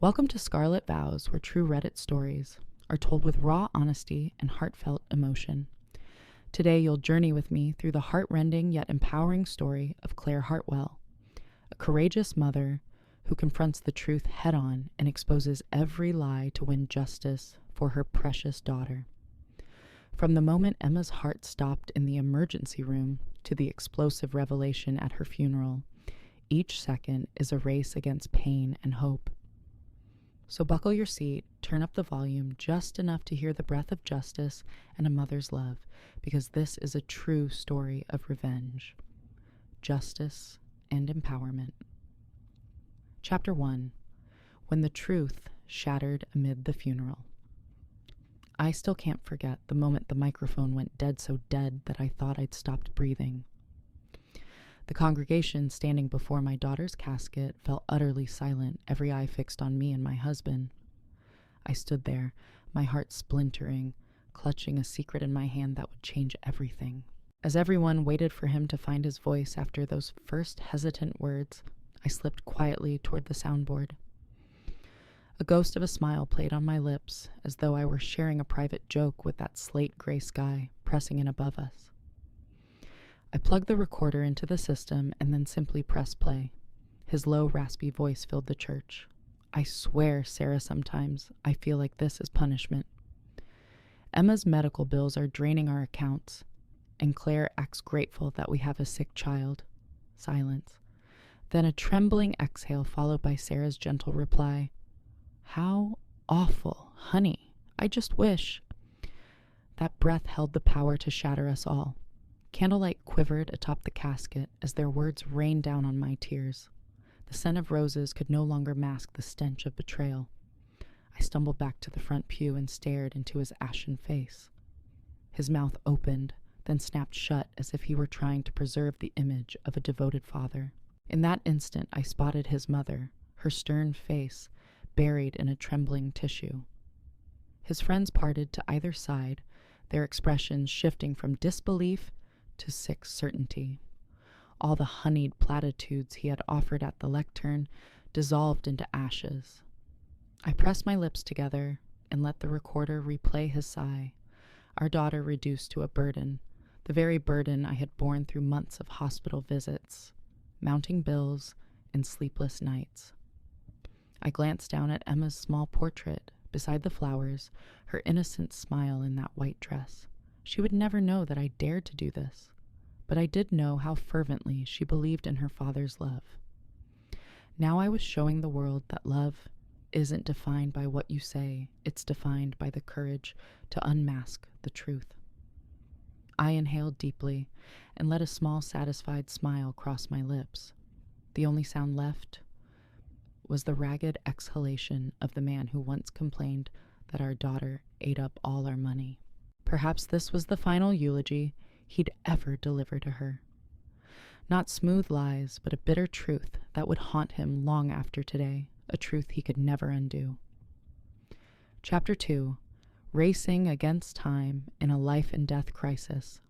Welcome to Scarlet Vows, where true Reddit stories are told with raw honesty and heartfelt emotion. Today, you'll journey with me through the heart-rending yet empowering story of Clare Hartwell, a courageous mother who confronts the truth head-on and exposes every lie to win justice for her precious daughter. From the moment Emma's heart stopped in the emergency room to the explosive revelation at her funeral, each second is a race against pain and hope. So buckle your seat, turn up the volume just enough to hear the breath of justice and a mother's love, because this is a true story of revenge, justice, and empowerment. Chapter 1. When the truth shattered amid the funeral. I still can't forget the moment the microphone went dead so dead that I thought I'd stopped breathing. The congregation standing before my daughter's casket fell utterly silent, every eye fixed on me and my husband. I stood there, my heart splintering, clutching a secret in my hand that would change everything. As everyone waited for him to find his voice after those first hesitant words, I slipped quietly toward the soundboard. A ghost of a smile played on my lips, as though I were sharing a private joke with that slate-gray sky pressing in above us. I plugged the recorder into the system and then simply pressed play. His low, raspy voice filled the church. I swear, Sarah, sometimes I feel like this is punishment. Emma's medical bills are draining our accounts, and Claire acts grateful that we have a sick child. Silence. Then a trembling exhale followed by Sarah's gentle reply. How awful, honey. I just wish. That breath held the power to shatter us all. Candlelight quivered atop the casket as their words rained down on my tears. The scent of roses could no longer mask the stench of betrayal. I stumbled back to the front pew and stared into his ashen face. His mouth opened, then snapped shut as if he were trying to preserve the image of a devoted father. In that instant, I spotted his mother, her stern face buried in a trembling tissue. His friends parted to either side, their expressions shifting from disbelief to sick certainty. All the honeyed platitudes he had offered at the lectern dissolved into ashes. I pressed my lips together and let the recorder replay his sigh, our daughter reduced to a burden, the very burden I had borne through months of hospital visits, mounting bills, and sleepless nights. I glanced down at Emma's small portrait beside the flowers, her innocent smile in that white dress. She would never know that I dared to do this, but I did know how fervently she believed in her father's love. Now I was showing the world that love isn't defined by what you say, it's defined by the courage to unmask the truth. I inhaled deeply and let a small satisfied smile cross my lips. The only sound left was the ragged exhalation of the man who once complained that our daughter ate up all our money. Perhaps this was the final eulogy he'd ever deliver to her. Not smooth lies, but a bitter truth that would haunt him long after today, a truth he could never undo. Chapter 2. Racing Against Time in a Life and Death Crisis.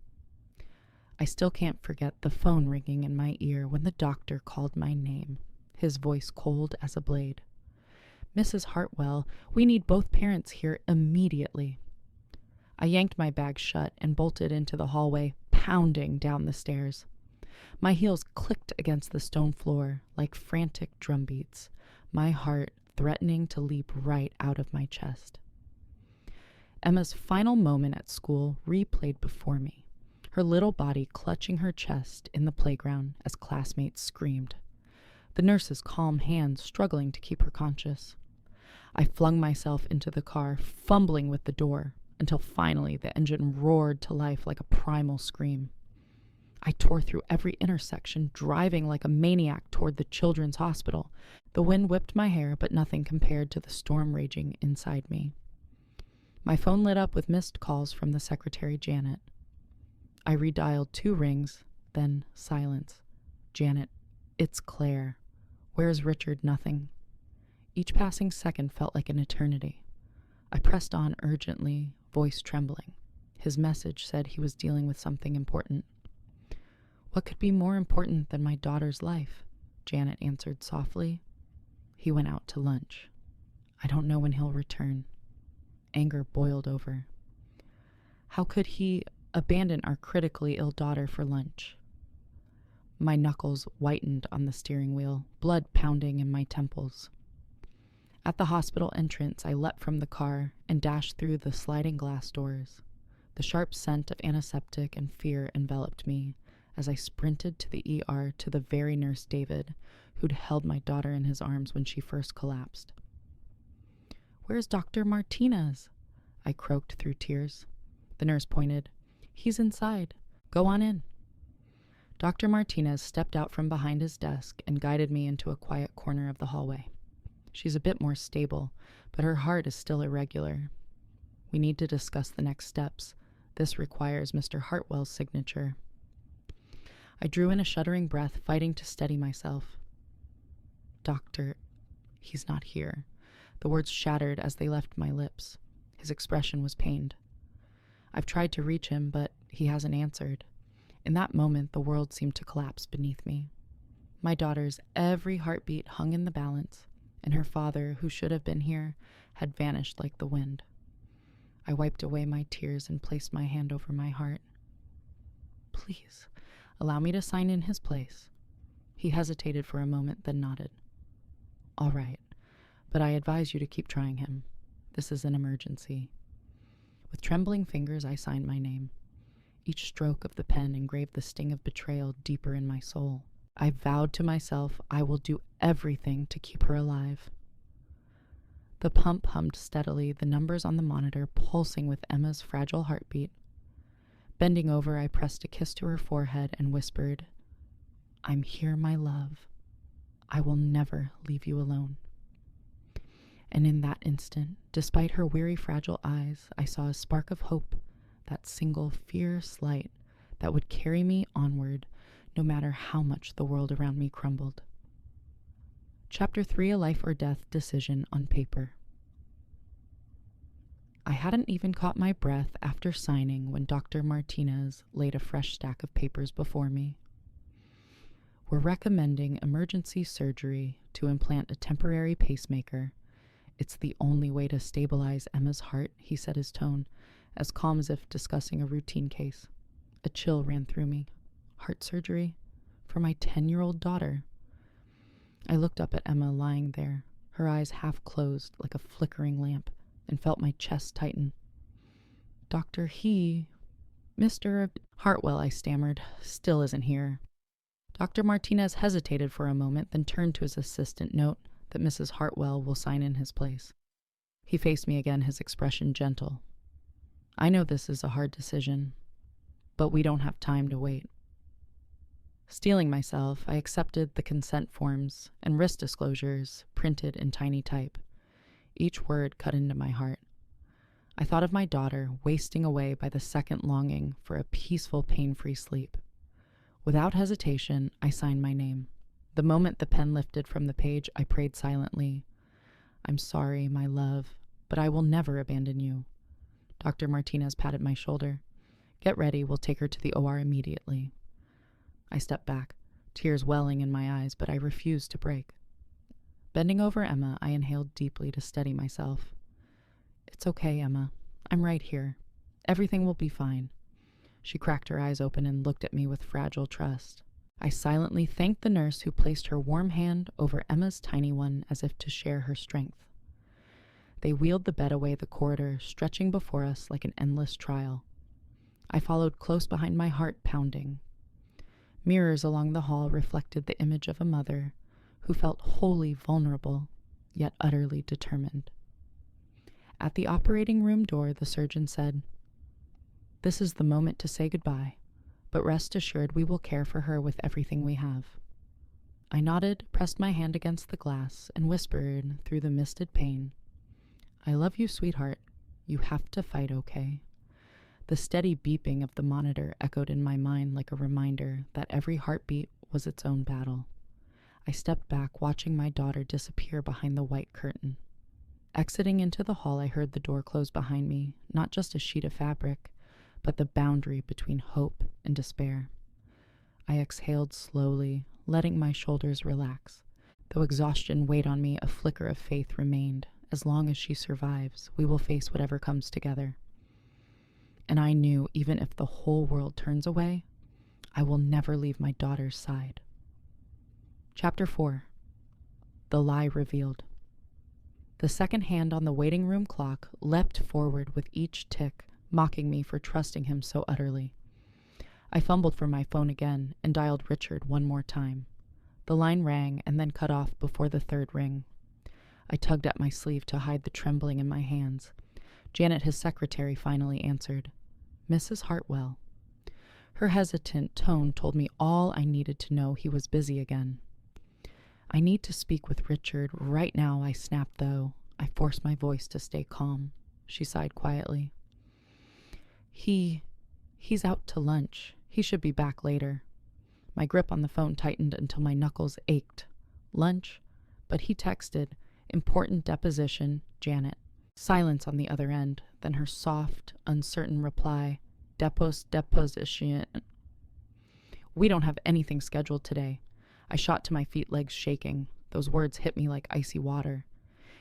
I still can't forget the phone ringing in my ear when the doctor called my name, his voice cold as a blade. Mrs. Hartwell, we need both parents here immediately. I yanked my bag shut and bolted into the hallway, pounding down the stairs. My heels clicked against the stone floor like frantic drumbeats, my heart threatening to leap right out of my chest. Emma's final moment at school replayed before me, her little body clutching her chest in the playground as classmates screamed, the nurse's calm hands struggling to keep her conscious. I flung myself into the car, fumbling with the door, until finally the engine roared to life like a primal scream. I tore through every intersection, driving like a maniac toward the children's hospital. The wind whipped my hair, but nothing compared to the storm raging inside me. My phone lit up with missed calls from the secretary, Janet. I redialed 2 rings, then silence. Janet, it's Claire. Where's Richard? Nothing. Each passing second felt like an eternity. I pressed on urgently, voice trembling. His message said he was dealing with something important. What could be more important than my daughter's life? Janet answered softly. He went out to lunch. I don't know when he'll return. Anger boiled over. How could he abandon our critically ill daughter for lunch? My knuckles whitened on the steering wheel, blood pounding in my temples. At the hospital entrance, I leapt from the car and dashed through the sliding glass doors. The sharp scent of antiseptic and fear enveloped me as I sprinted to the ER to the very nurse David, who'd held my daughter in his arms when she first collapsed. "Where's Dr. Martinez?" I croaked through tears. The nurse pointed. "He's inside. Go on in." Dr. Martinez stepped out from behind his desk and guided me into a quiet corner of the hallway. She's a bit more stable, but her heart is still irregular. We need to discuss the next steps. This requires Mr. Hartwell's signature. I drew in a shuddering breath, fighting to steady myself. "Doctor, he's not here." The words shattered as they left my lips. His expression was pained. I've tried to reach him, but he hasn't answered. In that moment, the world seemed to collapse beneath me. My daughter's every heartbeat hung in the balance, and her father, who should have been here, had vanished like the wind. I wiped away my tears and placed my hand over my heart. "Please, allow me to sign in his place." He hesitated for a moment, then nodded. "All right, but I advise you to keep trying him. This is an emergency." With trembling fingers, I signed my name. Each stroke of the pen engraved the sting of betrayal deeper in my soul. I vowed to myself I will do everything to keep her alive. The pump hummed steadily, the numbers on the monitor pulsing with Emma's fragile heartbeat. Bending over, I pressed a kiss to her forehead and whispered, "I'm here, my love. I will never leave you alone." And in that instant, despite her weary, fragile eyes, I saw a spark of hope, that single fierce light that would carry me onward no matter how much the world around me crumbled. Chapter 3, a life or death decision on paper. I hadn't even caught my breath after signing when Dr. Martinez laid a fresh stack of papers before me. "We're recommending emergency surgery to implant a temporary pacemaker. It's the only way to stabilize Emma's heart," he said, his tone as calm as if discussing a routine case. A chill ran through me. Heart surgery? For my 10-year-old daughter? I looked up at Emma lying there, her eyes half closed like a flickering lamp, and felt my chest tighten. "Doctor, Mr. Hartwell," I stammered, "still isn't here." Dr. Martinez hesitated for a moment, then turned to his assistant, note that Mrs. Hartwell will sign in his place. He faced me again, his expression gentle. "I know this is a hard decision, but we don't have time to wait." Steeling myself, I accepted the consent forms and risk disclosures printed in tiny type. Each word cut into my heart. I thought of my daughter wasting away by the second longing for a peaceful, pain-free sleep. Without hesitation, I signed my name. The moment the pen lifted from the page, I prayed silently. "I'm sorry, my love, but I will never abandon you." Dr. Martinez patted my shoulder. "Get ready, we'll take her to the OR immediately." I stepped back, tears welling in my eyes, but I refused to break. Bending over Emma, I inhaled deeply to steady myself. "It's okay, Emma. I'm right here. Everything will be fine." She cracked her eyes open and looked at me with fragile trust. I silently thanked the nurse who placed her warm hand over Emma's tiny one as if to share her strength. They wheeled the bed away the corridor, stretching before us like an endless trial. I followed close behind, my heart pounding. Mirrors along the hall reflected the image of a mother who felt wholly vulnerable, yet utterly determined. At the operating room door, the surgeon said, "This is the moment to say goodbye, but rest assured we will care for her with everything we have." I nodded, pressed my hand against the glass, and whispered through the misted pain, "I love you, sweetheart. You have to fight, okay?" The steady beeping of the monitor echoed in my mind like a reminder that every heartbeat was its own battle. I stepped back, watching my daughter disappear behind the white curtain. Exiting into the hall, I heard the door close behind me, not just a sheet of fabric, but the boundary between hope and despair. I exhaled slowly, letting my shoulders relax. Though exhaustion weighed on me, a flicker of faith remained, as long as she survives, we will face whatever comes together. And I knew even if the whole world turns away, I will never leave my daughter's side. Chapter 4. The Lie Revealed. The second hand on the waiting room clock leapt forward with each tick, mocking me for trusting him so utterly. I fumbled for my phone again and dialed Richard one more time. The line rang and then cut off before the third ring. I tugged at my sleeve to hide the trembling in my hands. Janet, his secretary, finally answered. Mrs. Hartwell. Her hesitant tone told me all I needed to know. He was busy again. I need to speak with Richard right now, I snapped, though. I forced my voice to stay calm. She sighed quietly. He's out to lunch. He should be back later. My grip on the phone tightened until my knuckles ached. Lunch? But he texted, important deposition, Janet. Silence on the other end, then her soft, uncertain reply, deposition. We don't have anything scheduled today. I shot to my feet, legs shaking. Those words hit me like icy water.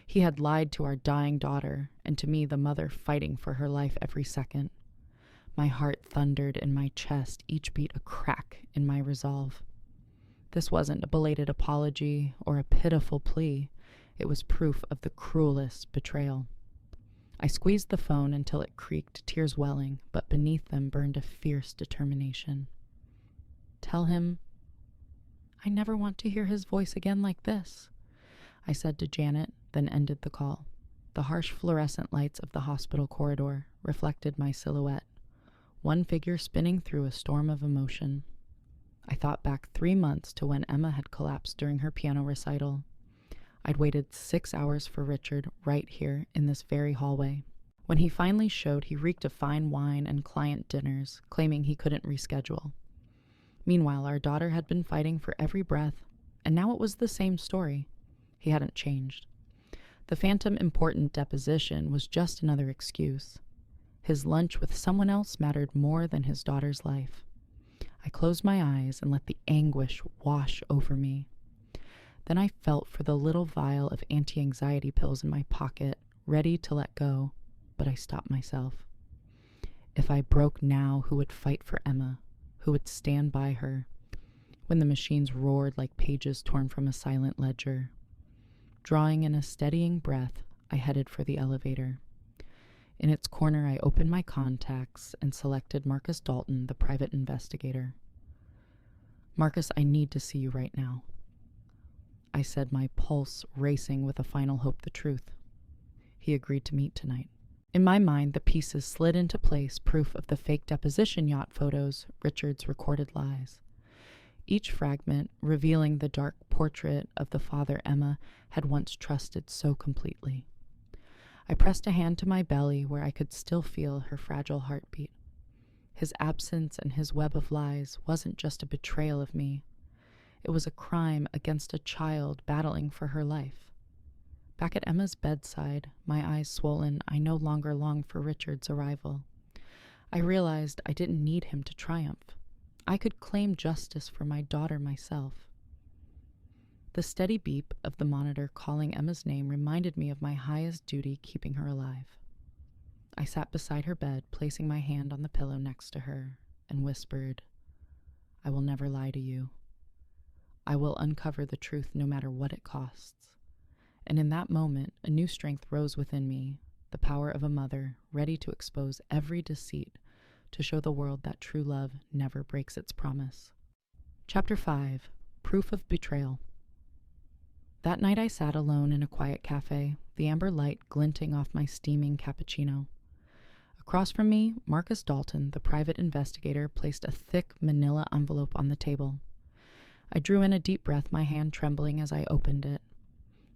He had lied to our dying daughter, and to me, the mother fighting for her life every second. My heart thundered in my chest, each beat a crack in my resolve. This wasn't a belated apology or a pitiful plea. It was proof of the cruelest betrayal. I squeezed the phone until it creaked, tears welling, but beneath them burned a fierce determination. Tell him I never want to hear his voice again like this, I said to Janet, then ended the call. The harsh fluorescent lights of the hospital corridor reflected my silhouette, one figure spinning through a storm of emotion. I thought back 3 months to when Emma had collapsed during her piano recital. I'd waited 6 hours for Richard right here in this very hallway. When he finally showed, he reeked of fine wine and client dinners, claiming he couldn't reschedule. Meanwhile, our daughter had been fighting for every breath, and now it was the same story. He hadn't changed. The phantom important deposition was just another excuse. His lunch with someone else mattered more than his daughter's life. I closed my eyes and let the anguish wash over me. Then I felt for the little vial of anti-anxiety pills in my pocket, ready to let go, but I stopped myself. If I broke now, who would fight for Emma? Who would stand by her? When the machines roared like pages torn from a silent ledger. Drawing in a steadying breath, I headed for the elevator. In its corner, I opened my contacts and selected Marcus Dalton, the private investigator. Marcus, I need to see you right now, I said, my pulse racing with a final hope the truth. He agreed to meet tonight. In my mind, the pieces slid into place, proof of the fake deposition yacht photos, Richard's recorded lies. Each fragment revealing the dark portrait of the father Emma had once trusted so completely. I pressed a hand to my belly where I could still feel her fragile heartbeat. His absence and his web of lies wasn't just a betrayal of me. It was a crime against a child battling for her life. Back at Emma's bedside, my eyes swollen, I no longer longed for Richard's arrival. I realized I didn't need him to triumph. I could claim justice for my daughter myself. The steady beep of the monitor calling Emma's name reminded me of my highest duty, keeping her alive. I sat beside her bed, placing my hand on the pillow next to her, and whispered, I will never lie to you. I will uncover the truth no matter what it costs. And in that moment, a new strength rose within me, the power of a mother, ready to expose every deceit, to show the world that true love never breaks its promise. Chapter 5. Proof of Betrayal. That night I sat alone in a quiet cafe, the amber light glinting off my steaming cappuccino. Across from me, Marcus Dalton, the private investigator, placed a thick manila envelope on the table. I drew in a deep breath, my hand trembling as I opened it.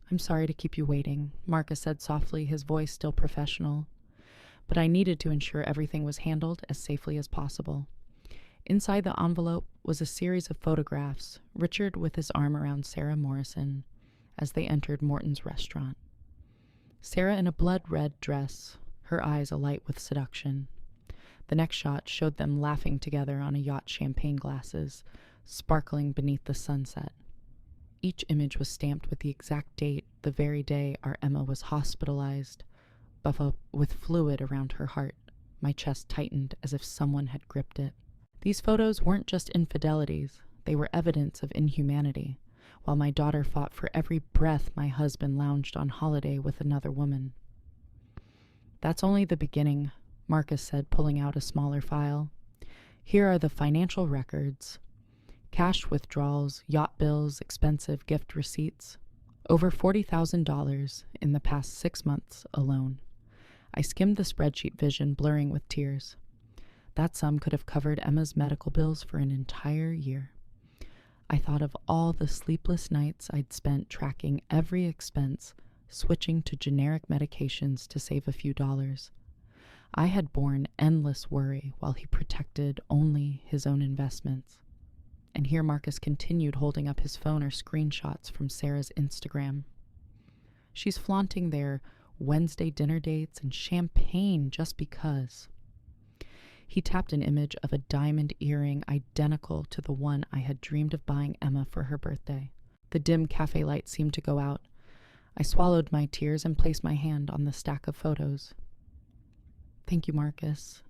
I'm sorry to keep you waiting, Marcus said softly, his voice still professional. But I needed to ensure everything was handled as safely as possible. Inside the envelope was a series of photographs, Richard with his arm around Sarah Morrison, as they entered Morton's restaurant. Sarah in a blood-red dress, her eyes alight with seduction. The next shot showed them laughing together on a yacht, champagne glasses, sparkling beneath the sunset. Each image was stamped with the exact date the very day our Emma was hospitalized, with fluid around her heart. My chest tightened as if someone had gripped it. These photos weren't just infidelities, they were evidence of inhumanity, while my daughter fought for every breath my husband lounged on holiday with another woman. That's only the beginning, Marcus said, pulling out a smaller file. Here are the financial records. Cash withdrawals, yacht bills, expensive gift receipts. Over $40,000 in the past 6 months alone. I skimmed the spreadsheet, vision blurring with tears. That sum could have covered Emma's medical bills for an entire year. I thought of all the sleepless nights I'd spent tracking every expense, switching to generic medications to save a few dollars. I had borne endless worry while he protected only his own investments. And here Marcus continued, holding up his phone or screenshots from Sarah's Instagram. She's flaunting their Wednesday dinner dates and champagne just because. He tapped an image of a diamond earring identical to the one I had dreamed of buying Emma for her birthday. The dim cafe light seemed to go out. I swallowed my tears and placed my hand on the stack of photos. Thank you, Marcus.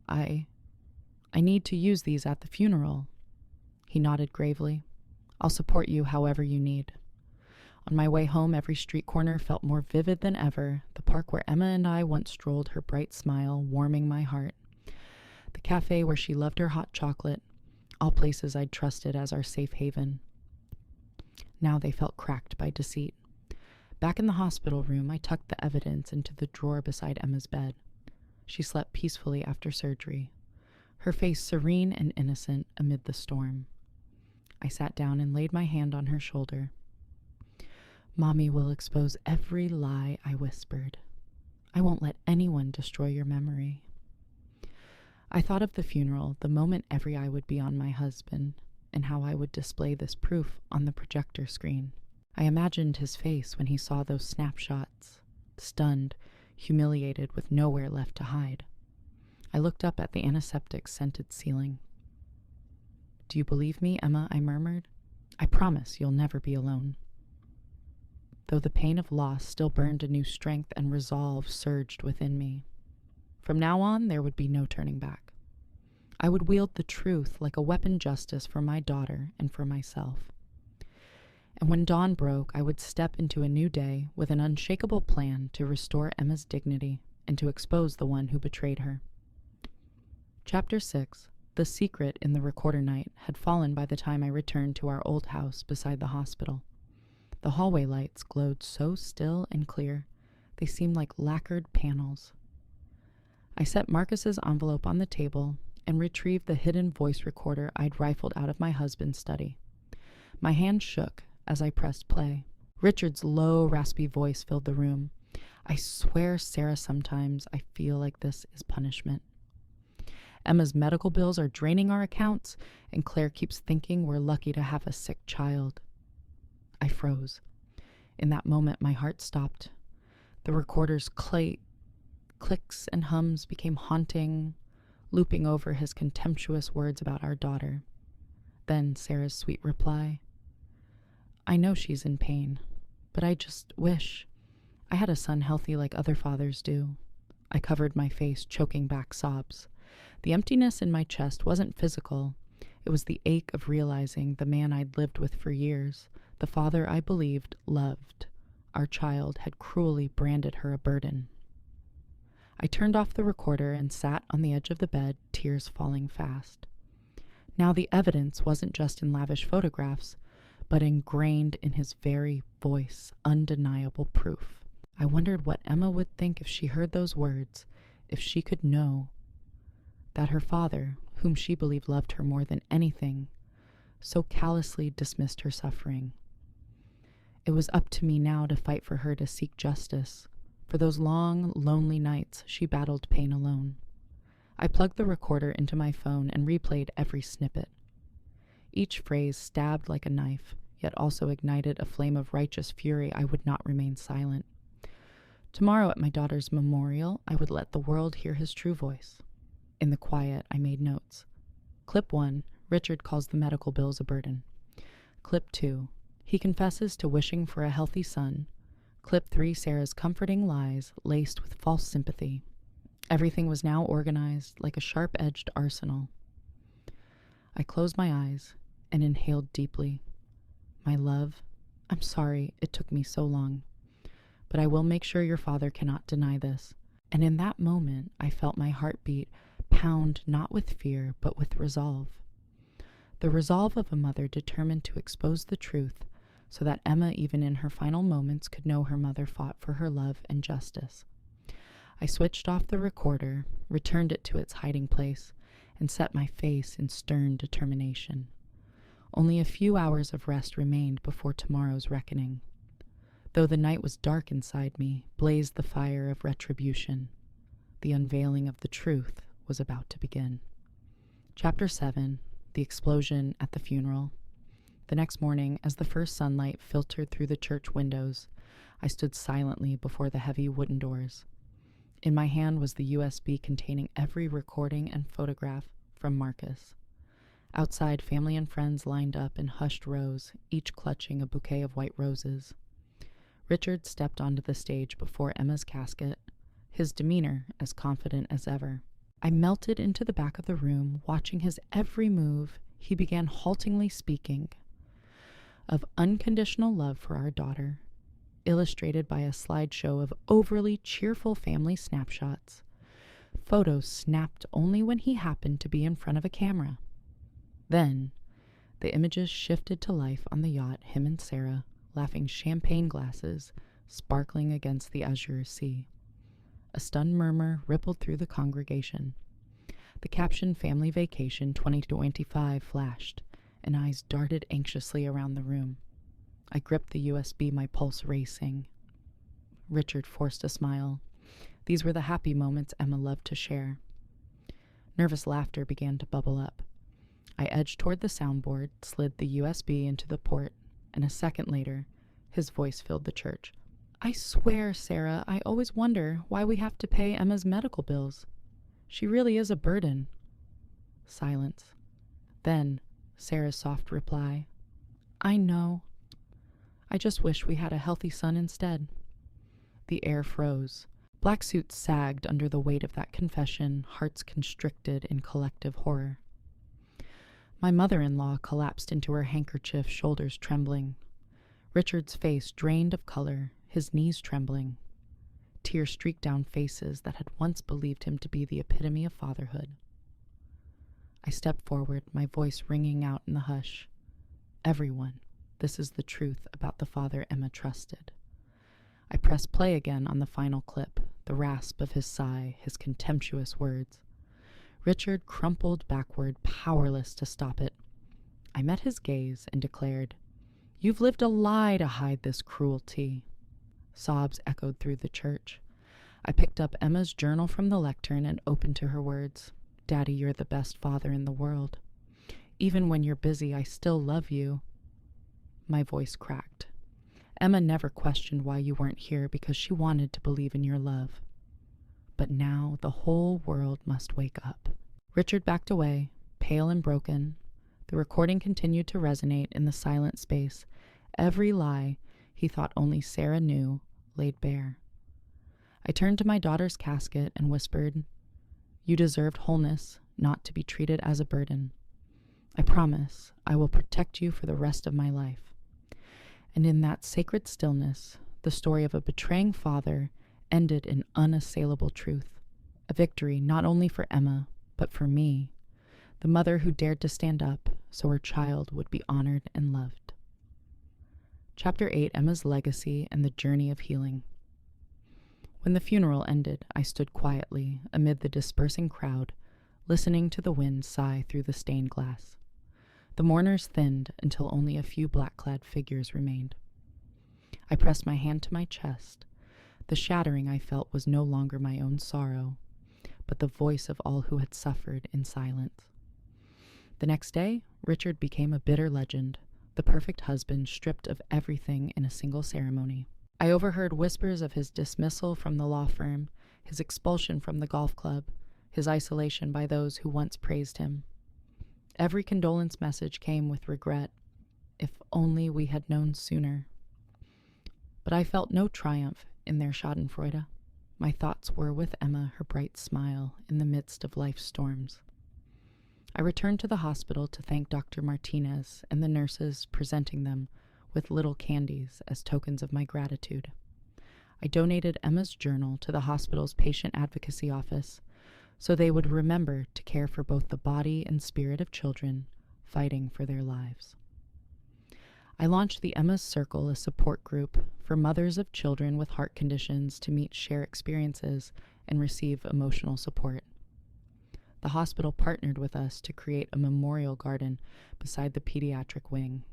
I need to use these at the funeral. He nodded gravely. I'll support you however you need. On my way home, every street corner felt more vivid than ever. The park where Emma and I once strolled, her bright smile warming my heart. The cafe where she loved her hot chocolate. All places I'd trusted as our safe haven. Now they felt cracked by deceit. Back in the hospital room, I tucked the evidence into the drawer beside Emma's bed. She slept peacefully after surgery, her face serene and innocent amid the storm. I sat down and laid my hand on her shoulder. Mommy will expose every lie, I whispered. I won't let anyone destroy your memory. I thought of the funeral, the moment every eye would be on my husband, and how I would display this proof on the projector screen. I imagined his face when he saw those snapshots, stunned, humiliated, with nowhere left to hide. I looked up at the antiseptic-scented ceiling. Do you believe me, Emma? I murmured. I promise you'll never be alone. Though the pain of loss still burned, a new strength and resolve surged within me. From now on, there would be no turning back. I would wield the truth like a weapon justice for my daughter and for myself. And when dawn broke, I would step into a new day with an unshakable plan to restore Emma's dignity and to expose the one who betrayed her. Chapter 6. The secret in the recorder night had fallen by the time I returned to our old house beside the hospital. The hallway lights glowed so still and clear, they seemed like lacquered panels. I set Marcus's envelope on the table and retrieved the hidden voice recorder I'd rifled out of my husband's study. My hand shook as I pressed play. Richard's low, raspy voice filled the room. I swear, Sarah, sometimes I feel like this is punishment. Emma's medical bills are draining our accounts, and Claire keeps thinking we're lucky to have a sick child. I froze. In that moment, my heart stopped. The recorder's clicks and hums became haunting, looping over his contemptuous words about our daughter. Then Sarah's sweet reply. I know she's in pain, but I just wish I had a son healthy like other fathers do. I covered my face, choking back sobs. The emptiness in my chest wasn't physical. It was the ache of realizing the man I'd lived with for years, the father I believed loved, our child, had cruelly branded her a burden. I turned off the recorder and sat on the edge of the bed, tears falling fast. Now the evidence wasn't just in lavish photographs, but ingrained in his very voice, undeniable proof. I wondered what Emma would think if she heard those words, if she could know that her father, whom she believed loved her more than anything, so callously dismissed her suffering. It was up to me now to fight for her, to seek justice. For those long, lonely nights, she battled pain alone. I plugged the recorder into my phone and replayed every snippet. Each phrase stabbed like a knife, yet also ignited a flame of righteous fury. I would not remain silent. Tomorrow at my daughter's memorial, I would let the world hear his true voice. In the quiet, I made notes. Clip 1, Richard calls the medical bills a burden. Clip 2, he confesses to wishing for a healthy son, Clip 3, Sarah's comforting lies laced with false sympathy. Everything was now organized like a sharp-edged arsenal. I closed my eyes and inhaled deeply. My love, I'm sorry it took me so long, but I will make sure your father cannot deny this. And in that moment, I felt my heartbeat pound not with fear, but with resolve. The resolve of a mother determined to expose the truth so that Emma, even in her final moments, could know her mother fought for her love and justice. I switched off the recorder, returned it to its hiding place, and set my face in stern determination. Only a few hours of rest remained before tomorrow's reckoning. Though the night was dark inside me, blazed the fire of retribution. The unveiling of the truth was about to begin. Chapter 7. The Explosion at the Funeral. The next morning, as the first sunlight filtered through the church windows, I stood silently before the heavy wooden doors. In my hand was the USB containing every recording and photograph from Marcus. Outside, family and friends lined up in hushed rows, each clutching a bouquet of white roses. Richard stepped onto the stage before Emma's casket, his demeanor as confident as ever. I melted into the back of the room, watching his every move. He began haltingly speaking of unconditional love for our daughter, illustrated by a slideshow of overly cheerful family snapshots, photos snapped only when he happened to be in front of a camera. Then, the images shifted to life on the yacht, him and Sarah, laughing champagne glasses, sparkling against the azure sea. A stunned murmur rippled through the congregation. The caption "Family Vacation 2025" flashed, and eyes darted anxiously around the room. I gripped the USB, my pulse racing. Richard forced a smile. These were the happy moments Emma loved to share. Nervous laughter began to bubble up. I edged toward the soundboard, slid the USB into the port, and a second later, his voice filled the church. I swear, Sarah, I always wonder why we have to pay Emma's medical bills. She really is a burden. Silence. Then, Sarah's soft reply. I know. I just wish we had a healthy son instead. The air froze. Black suits sagged under the weight of that confession, hearts constricted in collective horror. My mother-in-law collapsed into her handkerchief, shoulders trembling. Richard's face drained of color, his knees trembling. Tears streaked down faces that had once believed him to be the epitome of fatherhood. I stepped forward, my voice ringing out in the hush. Everyone, this is the truth about the father Emma trusted. I pressed play again on the final clip, the rasp of his sigh, his contemptuous words. Richard crumpled backward, powerless to stop it. I met his gaze and declared, You've lived a lie to hide this cruelty. Sobs echoed through the church. I picked up Emma's journal from the lectern and opened to her words. Daddy, you're the best father in the world. Even when you're busy, I still love you. My voice cracked. Emma never questioned why you weren't here because she wanted to believe in your love. But now the whole world must wake up. Richard backed away, pale and broken. The recording continued to resonate in the silent space. Every lie he thought only Sarah knew laid bare. I turned to my daughter's casket and whispered, You deserved wholeness, not to be treated as a burden. I promise I will protect you for the rest of my life. And in that sacred stillness, the story of a betraying father ended in unassailable truth, a victory not only for Emma, but for me, the mother who dared to stand up so her child would be honored and loved. Chapter 8, Emma's Legacy and the Journey of Healing. When the funeral ended, I stood quietly amid the dispersing crowd, listening to the wind sigh through the stained glass. The mourners thinned until only a few black-clad figures remained. I pressed my hand to my chest. The shattering I felt was no longer my own sorrow, but the voice of all who had suffered in silence. The next day, Richard became a bitter legend, the perfect husband stripped of everything in a single ceremony. I overheard whispers of his dismissal from the law firm, his expulsion from the golf club, his isolation by those who once praised him. Every condolence message came with regret. If only we had known sooner. But I felt no triumph in their schadenfreude. My thoughts were with Emma, her bright smile in the midst of life's storms. I returned to the hospital to thank Dr. Martinez and the nurses, presenting them with little candies as tokens of my gratitude. I donated Emma's journal to the hospital's patient advocacy office so they would remember to care for both the body and spirit of children fighting for their lives. I launched the Emma's Circle, a support group for mothers of children with heart conditions to meet, share experiences, and receive emotional support. The hospital partnered with us to create a memorial garden beside the pediatric wing.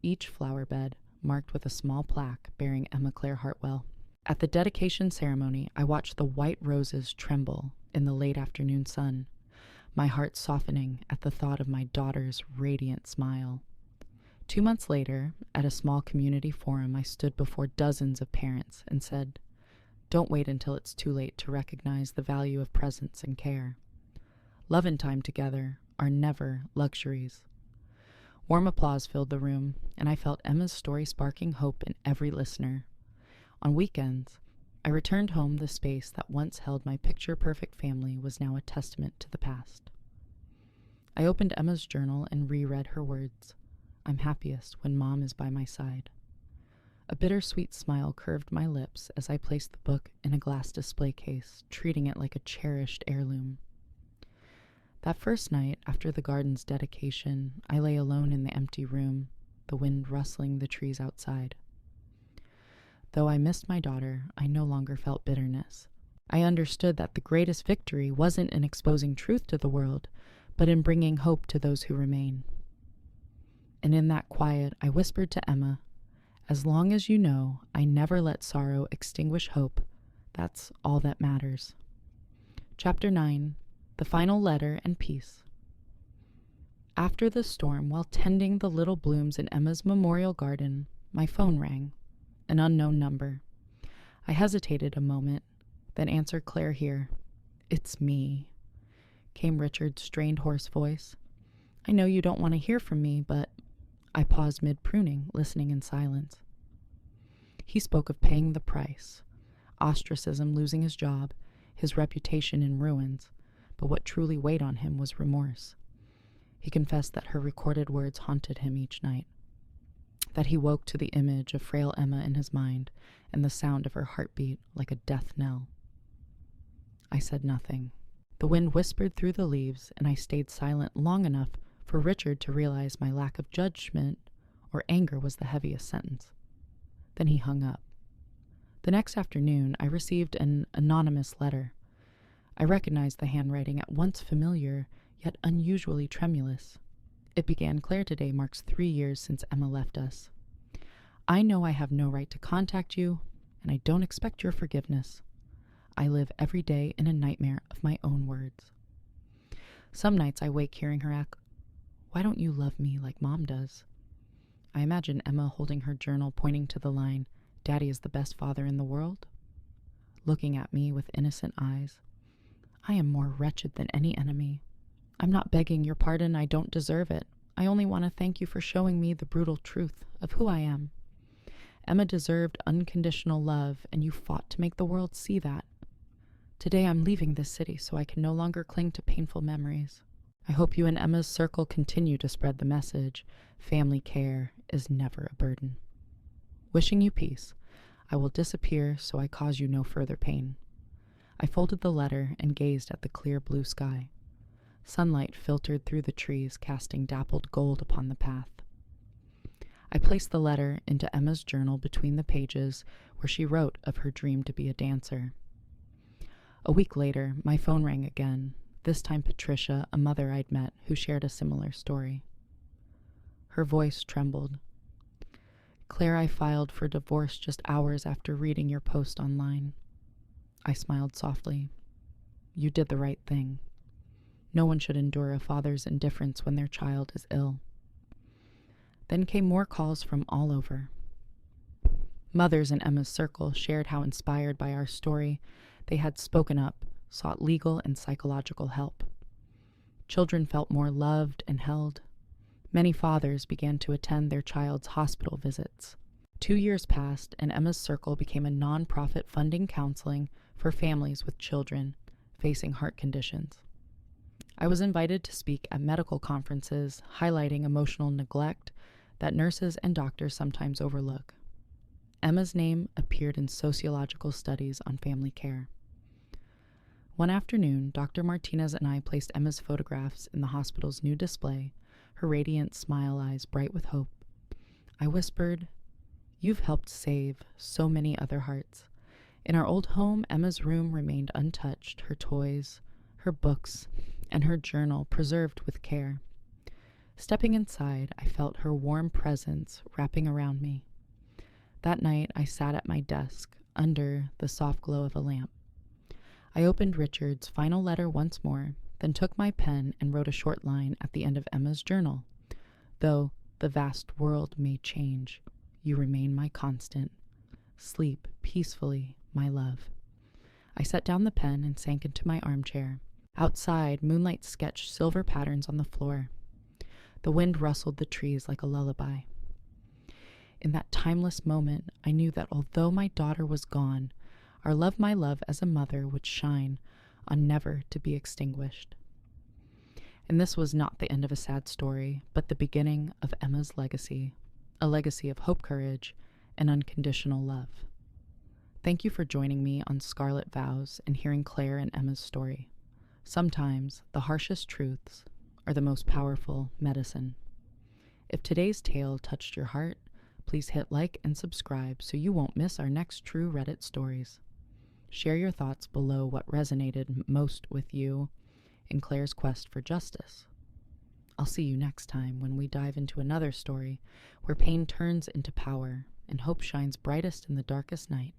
Each flower bed marked with a small plaque bearing Emma Clare Hartwell. At the dedication ceremony, I watched the white roses tremble in the late afternoon sun, my heart softening at the thought of my daughter's radiant smile. 2 months later, at a small community forum, I stood before dozens of parents and said, "Don't wait until it's too late to recognize the value of presence and care. Love and time together are never luxuries." Warm applause filled the room, and I felt Emma's story sparking hope in every listener. On weekends, I returned home. The space that once held my picture-perfect family was now a testament to the past. I opened Emma's journal and reread her words. "I'm happiest when Mom is by my side." A bittersweet smile curved my lips as I placed the book in a glass display case, treating it like a cherished heirloom. That first night, after the garden's dedication, I lay alone in the empty room, the wind rustling the trees outside. Though I missed my daughter, I no longer felt bitterness. I understood that the greatest victory wasn't in exposing truth to the world, but in bringing hope to those who remain. And in that quiet, I whispered to Emma, "As long as you know I never let sorrow extinguish hope, that's all that matters." Chapter 9. The Final Letter and Peace. After the storm, while tending the little blooms in Emma's memorial garden, my phone rang. An unknown number. I hesitated a moment, then answered Claire here. "It's me," came Richard's strained, hoarse voice. "I know you don't want to hear from me, but..." I paused mid-pruning, listening in silence. He spoke of paying the price, ostracism, losing his job, his reputation in ruins, but what truly weighed on him was remorse. He confessed that her recorded words haunted him each night, that he woke to the image of frail Emma in his mind and the sound of her heartbeat like a death knell. I said nothing. The wind whispered through the leaves, and I stayed silent long enough for Richard to realize my lack of judgment or anger was the heaviest sentence. Then he hung up. The next afternoon, I received an anonymous letter. I recognized the handwriting, at once familiar, yet unusually tremulous. It began, "Claire, today marks 3 years since Emma left us. I know I have no right to contact you, and I don't expect your forgiveness. I live every day in a nightmare of my own words. Some nights I wake hearing her ask, 'Why don't you love me like Mom does?' I imagine Emma holding her journal, pointing to the line, 'Daddy is the best father in the world,' looking at me with innocent eyes. I am more wretched than any enemy. I'm not begging your pardon. I don't deserve it. I only want to thank you for showing me the brutal truth of who I am. Emma deserved unconditional love, and you fought to make the world see that. Today I'm leaving this city so I can no longer cling to painful memories. I hope you and Emma's circle continue to spread the message. Family care is never a burden. Wishing you peace. I will disappear so I cause you no further pain." I folded the letter and gazed at the clear blue sky. Sunlight filtered through the trees, casting dappled gold upon the path. I placed the letter into Emma's journal between the pages where she wrote of her dream to be a dancer. A week later, my phone rang again, this time Patricia, a mother I'd met who shared a similar story. Her voice trembled. "Claire, I filed for divorce just hours after reading your post online." I smiled softly. "You did the right thing. No one should endure a father's indifference when their child is ill." Then came more calls from all over. Mothers in Emma's circle shared how, inspired by our story, they had spoken up, sought legal and psychological help. Children felt more loved and held. Many fathers began to attend their child's hospital visits. 2 years passed, and Emma's Circle became a non-profit funding counseling for families with children facing heart conditions. I was invited to speak at medical conferences highlighting emotional neglect that nurses and doctors sometimes overlook. Emma's name appeared in sociological studies on family care. One afternoon, Dr. Martinez and I placed Emma's photographs in the hospital's new display, her radiant smile eyes bright with hope. I whispered, "You've helped save so many other hearts." In our old home, Emma's room remained untouched, her toys, her books, and her journal preserved with care. Stepping inside, I felt her warm presence wrapping around me. That night, I sat at my desk, under the soft glow of a lamp. I opened Richard's final letter once more, then took my pen and wrote a short line at the end of Emma's journal. "Though the vast world may change, you remain my constant. Sleep peacefully, my love." I set down the pen and sank into my armchair. Outside, moonlight sketched silver patterns on the floor. The wind rustled the trees like a lullaby. In that timeless moment, I knew that although my daughter was gone, our love, my love as a mother, would shine on, never to be extinguished. And this was not the end of a sad story, but the beginning of Emma's legacy, a legacy of hope, courage, and unconditional love. Thank you for joining me on Scarlet, Vows and hearing Clare and Emma's story. Sometimes the harshest truths are the most powerful medicine. If today's tale touched your heart, please hit like and subscribe so you won't miss our next true Reddit stories. Share your thoughts below what resonated most with you in Clare's quest for justice. I'll see you next time when we dive into another story where pain turns into power and hope shines brightest in the darkest night.